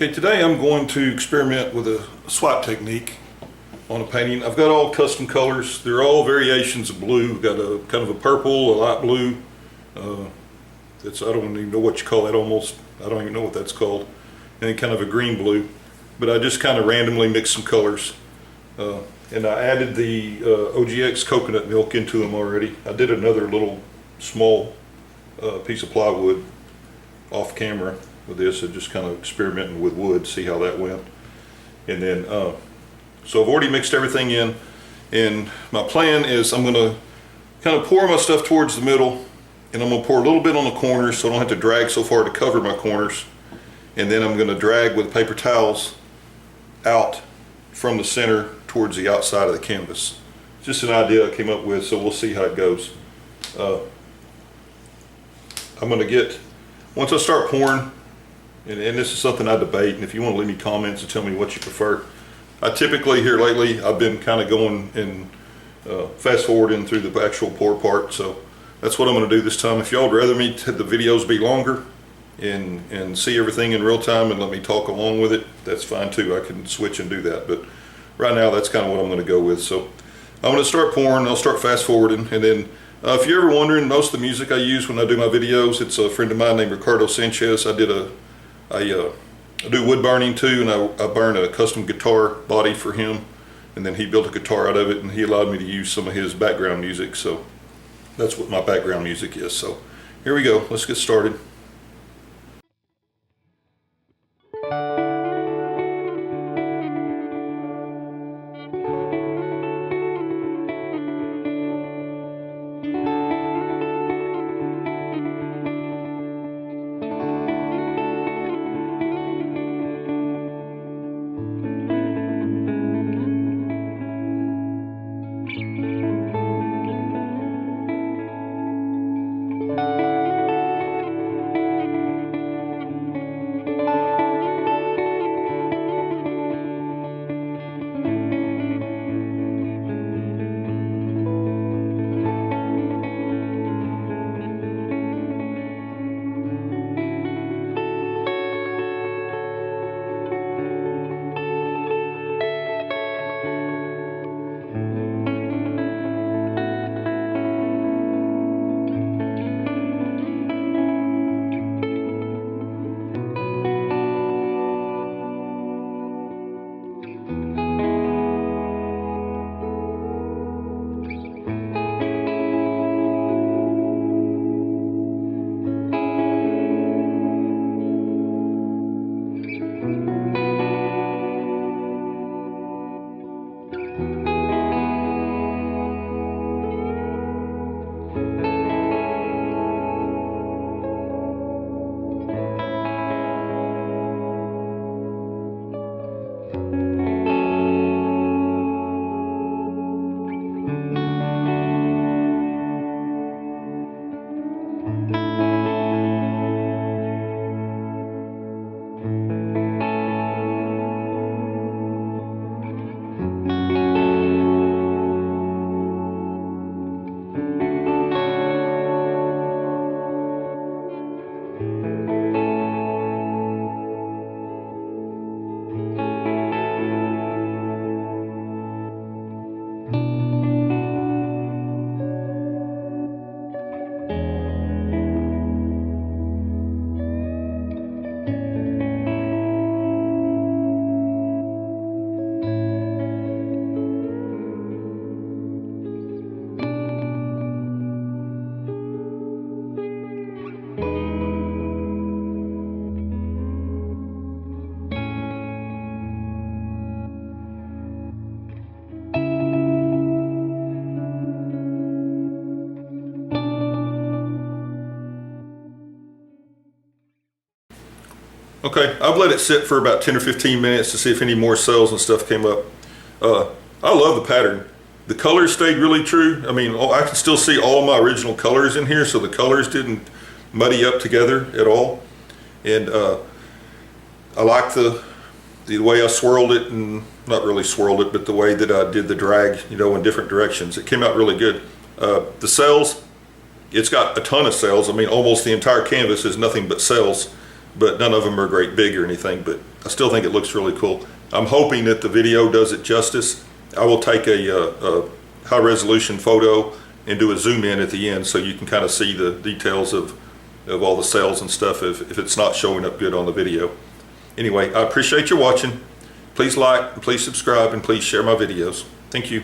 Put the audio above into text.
Okay, today I'm going to experiment with a swipe technique on a painting. I've got all custom colors. They're all variations of blue. We've got a kind of a purple, a light blue. I don't even know what you call that almost. I don't even know what that's called. And then kind of a green blue. But I just kind of randomly mixed some colors. And I added the OGX coconut milk into them already. I did another little small piece of plywood off camera with this, and just kind of experimenting with wood, see how that went. And then so I've already mixed everything in, and my plan is I'm going to kind of pour my stuff towards the middle, and I'm going to pour a little bit on the corners so I don't have to drag so far to cover my corners, and then I'm going to drag with paper towels out from the center towards the outside of the canvas. Just an idea I came up with, so we'll see how it goes. I'm going to get, once I start pouring, and this is something I debate, and if you want to leave me comments and tell me what you prefer. I typically, here lately, I've been kind of going and fast forwarding through the actual pour part, so that's what I'm going to do this time. If y'all would rather me the videos be longer and see everything in real time and let me talk along with it, that's fine too. I can switch and do that, but right now that's kind of what I'm going to go with. So I'm going to start pouring, I'll start fast forwarding, and then if you're ever wondering, most of the music I use when I do my videos, it's a friend of mine named Ricardo Sanchez. I do wood burning too, and I burn a custom guitar body for him, and then he built a guitar out of it, and he allowed me to use some of his background music, so that's what my background music is. So here we go, let's get started. Okay, I've let it sit for about 10 or 15 minutes to see if any more cells and stuff came up. I love the pattern. The colors stayed really true. I mean, I can still see all my original colors in here, so the colors didn't muddy up together at all. And I like the way I swirled it, and not really swirled it, but the way that I did the drag, you know, in different directions. It came out really good. The cells, it's got a ton of cells. I mean, almost the entire canvas is nothing but cells, but none of them are great big or anything. But I still think it looks really cool. I'm hoping that the video does it justice. I will take a high resolution photo and do a zoom in at the end so you can kind of see the details of all the cells and stuff if it's not showing up good on the video. Anyway, I appreciate you watching. Please like, please subscribe, and please share my videos. Thank you.